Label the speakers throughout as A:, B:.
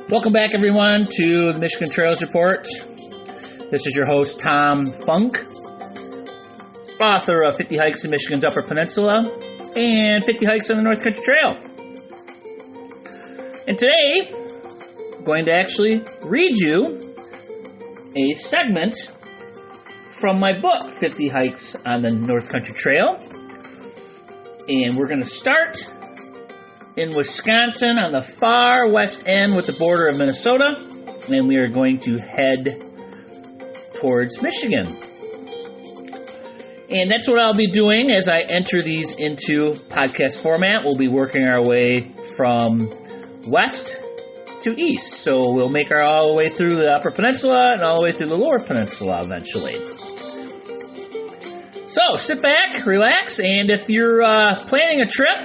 A: Welcome back, everyone, to the Michigan Trails Report. This is your host, Tom Funk, author of 50 Hikes in Michigan's Upper Peninsula and 50 Hikes on the North Country Trail. And today, I'm going to actually read you a segment from my book, 50 Hikes on the North Country Trail. And we're going to start in Wisconsin on the far west end with the border of Minnesota, and we are going to head towards Michigan. And that's what I'll be doing as I enter these into podcast format. We'll be working our way from west to east. So we'll make our all the way through the Upper Peninsula and all the way through the Lower Peninsula eventually. So sit back, relax, and if you're planning a trip,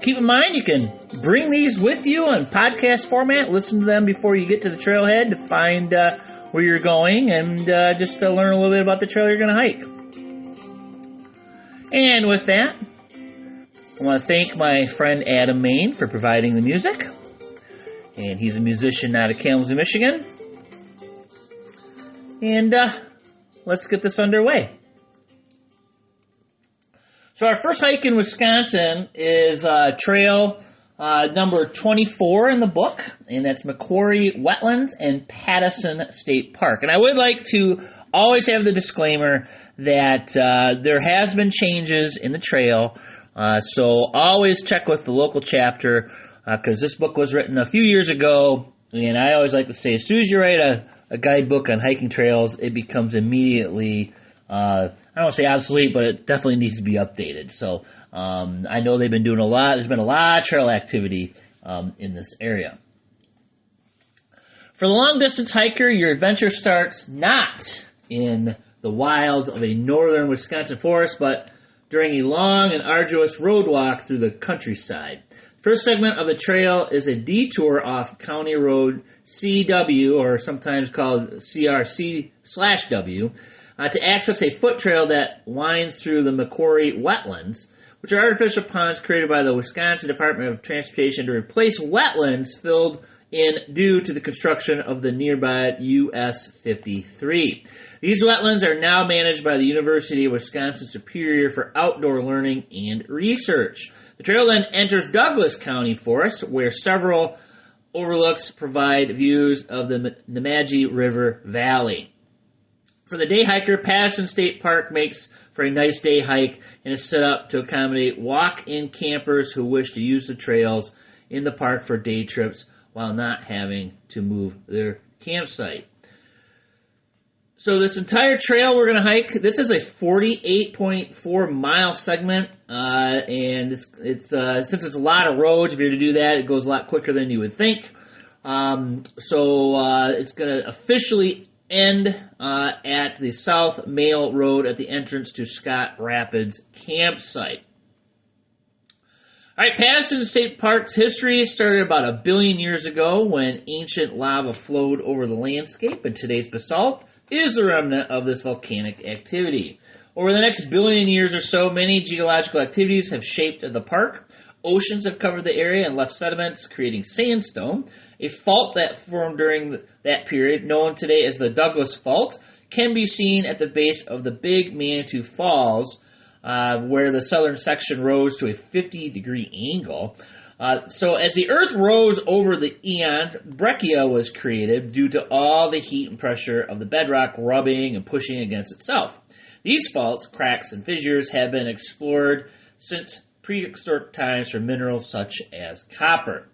A: keep in mind you can bring these with you on podcast format. Listen to them before you get to the trailhead to find where you're going and just to learn a little bit about the trail you're going to hike. And with that, I want to thank my friend Adam Main for providing the music. And he's a musician out of Kalamazoo, Michigan. And let's get this underway. So our first hike in Wisconsin is trail number 24 in the book, and that's McQuarrie, Wetlands, and Pattison State Park. And I would like to always have the disclaimer that there has been changes in the trail, so always check with the local chapter, because this book was written a few years ago, and I always like to say as soon as you write a guidebook on hiking trails, it becomes immediately I don't want to say obsolete, but it definitely needs to be updated. So I know they've been doing a lot. There's been a lot of trail activity in this area. For the long-distance hiker, your adventure starts not in the wilds of a northern Wisconsin forest, but during a long and arduous road walk through the countryside. First segment of the trail is a detour off County Road CW, or sometimes called CRC/W, to access a foot trail that winds through the McQuarrie Wetlands, which are artificial ponds created by the Wisconsin Department of Transportation to replace wetlands filled in due to the construction of the nearby US 53. These wetlands are now managed by the University of Wisconsin-Superior for outdoor learning and research. The trail then enters Douglas County Forest, where several overlooks provide views of the Nemadji River Valley. For the day hiker, Pattison State Park makes for a nice day hike and is set up to accommodate walk-in campers who wish to use the trails in the park for day trips while not having to move their campsite. So this entire trail we're going to hike, this is a 48.4 mile segment, and it's since it's a lot of roads, if you're to do that, it goes a lot quicker than you would think. It's going to officially end at the South Mail Road at the entrance to Scott Rapids campsite. All right, Pattison State Park's history started about 1 billion years ago when ancient lava flowed over the landscape, and today's basalt is the remnant of this volcanic activity. Over the next billion years or so, many geological activities have shaped the park. Oceans have covered the area and left sediments, creating sandstone. A fault that formed during that period, known today as the Douglas Fault, can be seen at the base of the Big Manitou Falls, where the southern section rose to a 50-degree angle. So as the Earth rose over the eons, breccia was created due to all the heat and pressure of the bedrock rubbing and pushing against itself. These faults, cracks, and fissures have been explored since prehistoric times for minerals such as copper.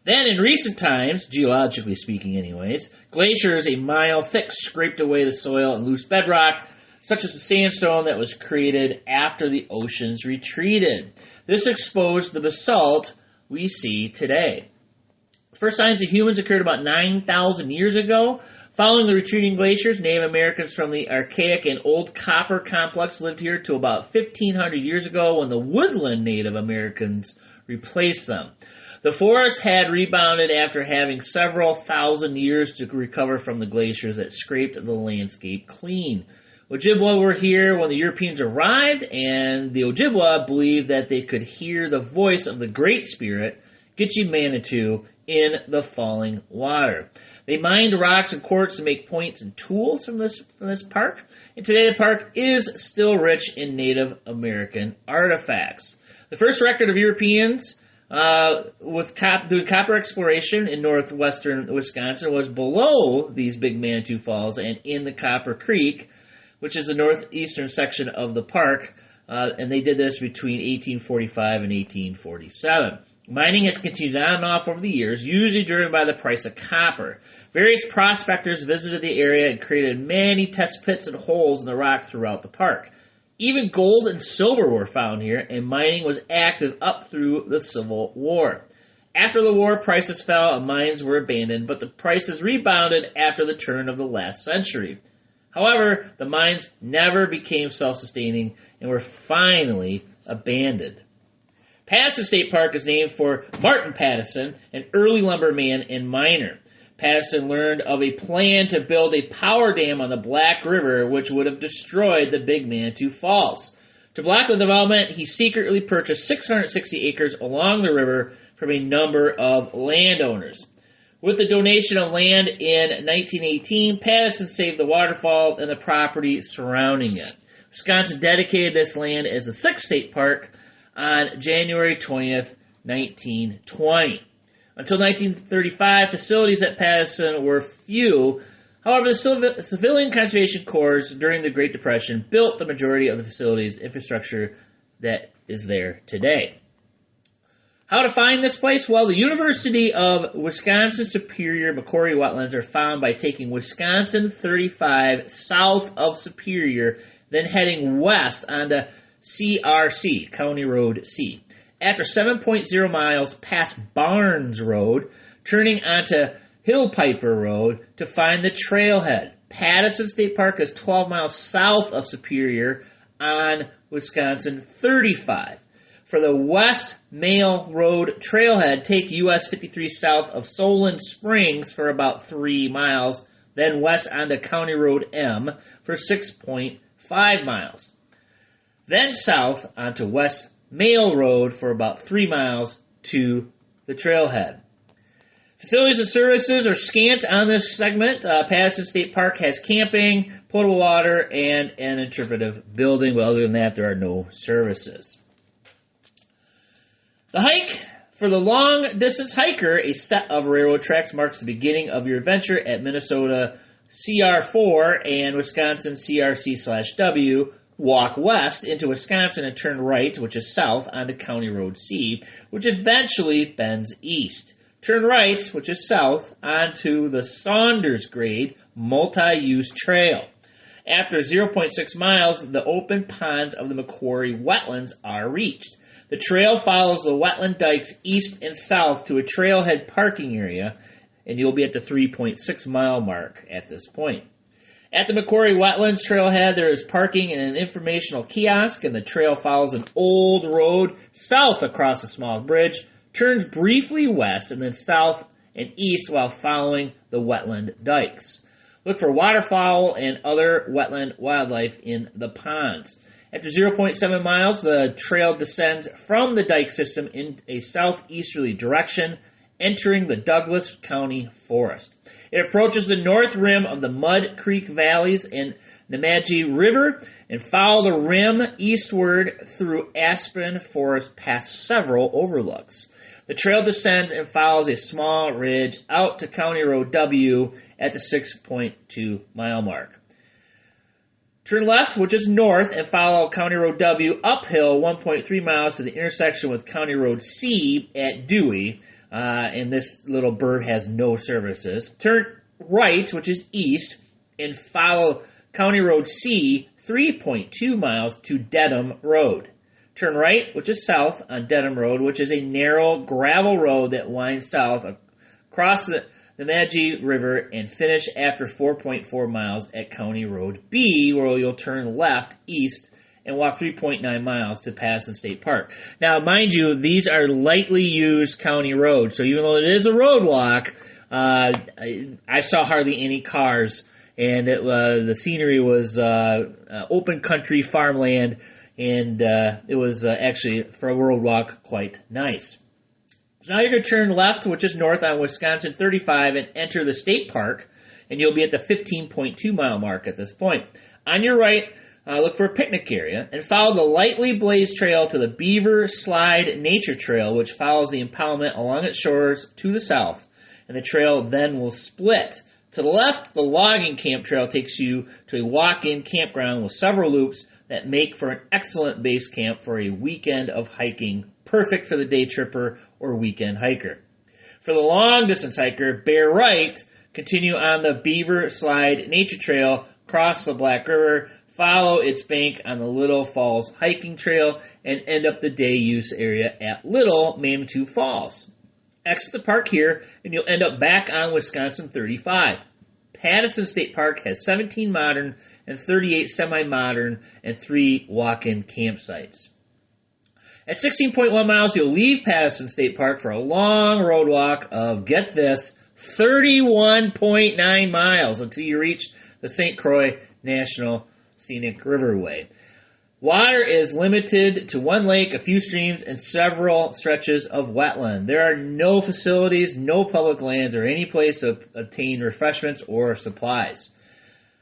A: Then, in recent times, geologically speaking anyways, glaciers a mile thick scraped away the soil and loose bedrock, such as the sandstone that was created after the oceans retreated. This exposed the basalt we see today. First signs of humans occurred about 9,000 years ago. Following the retreating glaciers, Native Americans from the Archaic and Old Copper Complex lived here to about 1,500 years ago when the woodland Native Americans replaced them. The forest had rebounded after having several thousand years to recover from the glaciers that scraped the landscape clean. Ojibwa were here when the Europeans arrived, and the Ojibwa believed that they could hear the voice of the Great Spirit Gitche Manitou in the falling water. They mined rocks and quartz to make points and tools from this park, and today the park is still rich in Native American artifacts. The first record of Europeans doing copper exploration in northwestern Wisconsin was below these big Manitou Falls and in the Copper Creek, which is the northeastern section of the park, and they did this between 1845 and 1847. Mining has continued on and off over the years, usually driven by the price of copper. Various prospectors visited the area and created many test pits and holes in the rock throughout the park. Even gold and silver were found here, and mining was active up through the Civil War. After the war, prices fell and mines were abandoned, but the prices rebounded after the turn of the last century. However, the mines never became self-sustaining and were finally abandoned. Pattison State Park is named for Martin Pattison, an early lumberman and miner. Pattison learned of a plan to build a power dam on the Black River, which would have destroyed the Big Manitou Falls. To block the development, he secretly purchased 660 acres along the river from a number of landowners. With the donation of land in 1918, Pattison saved the waterfall and the property surrounding it. Wisconsin dedicated this land as a sixth state park on January 20th, 1920. Until 1935, facilities at Pattison were few. However, the Civilian Conservation Corps during the Great Depression built the majority of the facilities infrastructure that is there today. How to find this place? Well, the University of Wisconsin Superior McQuarrie Wetlands are found by taking Wisconsin 35 south of Superior, then heading west onto CRC, County Road C. After 7.0 miles past Barnes Road, turning onto Hillpiper Road to find the trailhead. Pattison State Park is 12 miles south of Superior on Wisconsin 35. For the West Mail Road trailhead, take US 53 south of Solon Springs for about 3 miles, then west onto County Road M for 6.5 miles. Then south onto West Mail Road for about 3 miles to the trailhead. Facilities and services are scant on this segment. Pattison State Park has camping, potable water, and an interpretive building, but other than that, there are no services. The hike. For the long-distance hiker, a set of railroad tracks marks the beginning of your adventure at Minnesota CR4 and Wisconsin CRC/W. Walk west into Wisconsin and turn right, which is south, onto County Road C, which eventually bends east. Turn right, which is south, onto the Saunders Grade multi-use trail. After 0.6 miles, the open ponds of the McQuarrie Wetlands are reached. The trail follows the wetland dikes east and south to a trailhead parking area, and you'll be at the 3.6 mile mark at this point. At the McQuarrie Wetlands trailhead, there is parking and an informational kiosk, and the trail follows an old road south across a small bridge, turns briefly west, and then south and east while following the wetland dikes. Look for waterfowl and other wetland wildlife in the ponds. After 0.7 miles, the trail descends from the dike system in a southeasterly direction, entering the Douglas County Forest. It approaches the north rim of the Mud Creek Valleys and Nemadji River and follow the rim eastward through Aspen Forest past several overlooks. The trail descends and follows a small ridge out to County Road W at the 6.2 mile mark. Turn left, which is north, and follow County Road W uphill 1.3 miles to the intersection with County Road C at Dewey. And this little burb has no services. Turn right, which is east, and follow County Road C 3.2 miles to Dedham Road. Turn right, which is south, on Dedham Road, which is a narrow gravel road that winds south across the Nemadji River and finish after 4.4 miles at County Road B, where you'll turn left east and walk 3.9 miles to Pattison State Park. Now, mind you, these are lightly used county roads, so even though it is a road walk, I saw hardly any cars, and the scenery was open country farmland, and it was actually, for a road walk, quite nice. So now you're going to turn left, which is north on Wisconsin 35, and enter the state park, and you'll be at the 15.2 mile mark at this point. On your right, look for a picnic area, and follow the lightly blazed trail to the Beaver Slide Nature Trail, which follows the impoundment along its shores to the south, and the trail then will split. To the left, the logging camp trail takes you to a walk-in campground with several loops that make for an excellent base camp for a weekend of hiking, perfect for the day tripper or weekend hiker. For the long-distance hiker, bear right, continue on the Beaver Slide Nature Trail, cross the Black River, follow its bank on the Little Falls hiking trail, and end up the day use area at Little Manitou Falls. Exit the park here, and you'll end up back on Wisconsin 35. Pattison State Park has 17 modern and 38 semi-modern and 3 walk-in campsites. At 16.1 miles, you'll leave Pattison State Park for a long road walk of, get this, 31.9 miles until you reach the St. Croix National Scenic Riverway. Water is limited to one lake, a few streams, and several stretches of wetland. There are no facilities, no public lands, or any place to obtain refreshments or supplies.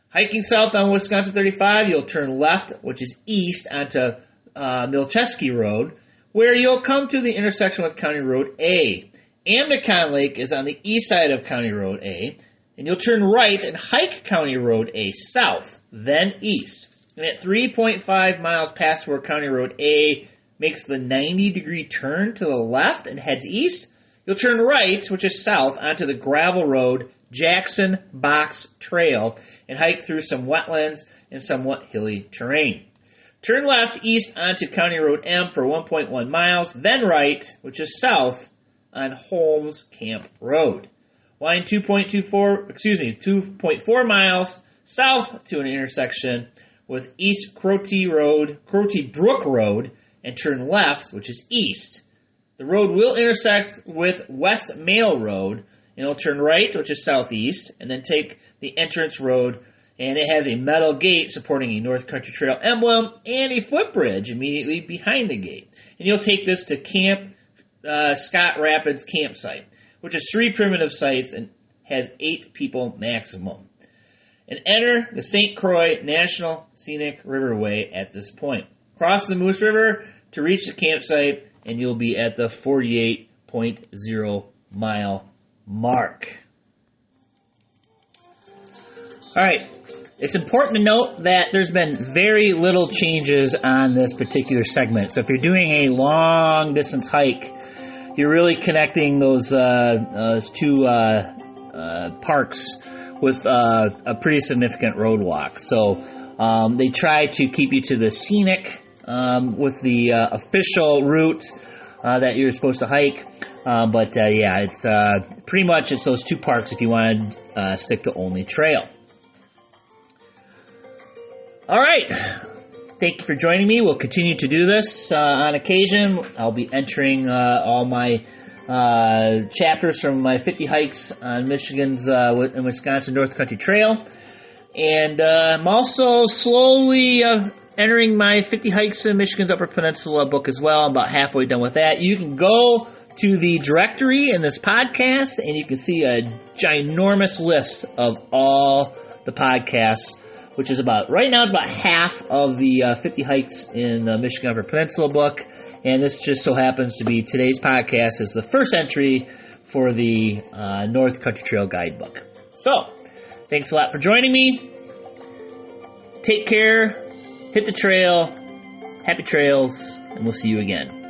A: Hiking south on Wisconsin 35, you'll turn left, which is east, onto Milchesky Road, where you'll come to the intersection with County Road A. Amnicon Lake is on the east side of County Road A, and you'll turn right and hike County Road A south, then east. And at 3.5 miles past where County Road A makes the 90-degree turn to the left and heads east, you'll turn right, which is south, onto the gravel road Jackson Box Trail and hike through some wetlands and somewhat hilly terrain. Turn left east onto County Road M for 1.1 miles, then right, which is south, on Holmes Camp Road. Wind 2.4 miles south to an intersection with East Croty Brook Road, and turn left, which is east. The road will intersect with West Mail Road, and it'll turn right, which is southeast, and then take the entrance road, and it has a metal gate supporting a North Country Trail emblem and a footbridge immediately behind the gate. And you'll take this to Camp Scott Rapids campsite, which is 3 primitive sites and has 8 people maximum. And enter the St. Croix National Scenic Riverway at this point. Cross the Moose River to reach the campsite, and you'll be at the 48.0 mile mark. All right. It's important to note that there's been very little changes on this particular segment. So if you're doing a long distance hike, you're really connecting those two parks with a pretty significant road walk. So they try to keep you to the scenic with the official route that you're supposed to hike. It's pretty much it's those 2 parks if you want to stick to only trail. All right. Thank you for joining me. We'll continue to do this on occasion. I'll be entering all my chapters from my 50 hikes on Michigan's and Wisconsin North Country Trail. And I'm also slowly entering my 50 hikes in Michigan's Upper Peninsula book as well. I'm about halfway done with that. You can go to the directory in this podcast, and you can see a ginormous list of all the podcasts, which is right now it's about half of the 50 hikes in the Michigan Upper Peninsula book. And this just so happens to be today's podcast is the first entry for the North Country Trail Guidebook. So, thanks a lot for joining me. Take care. Hit the trail. Happy trails. And we'll see you again.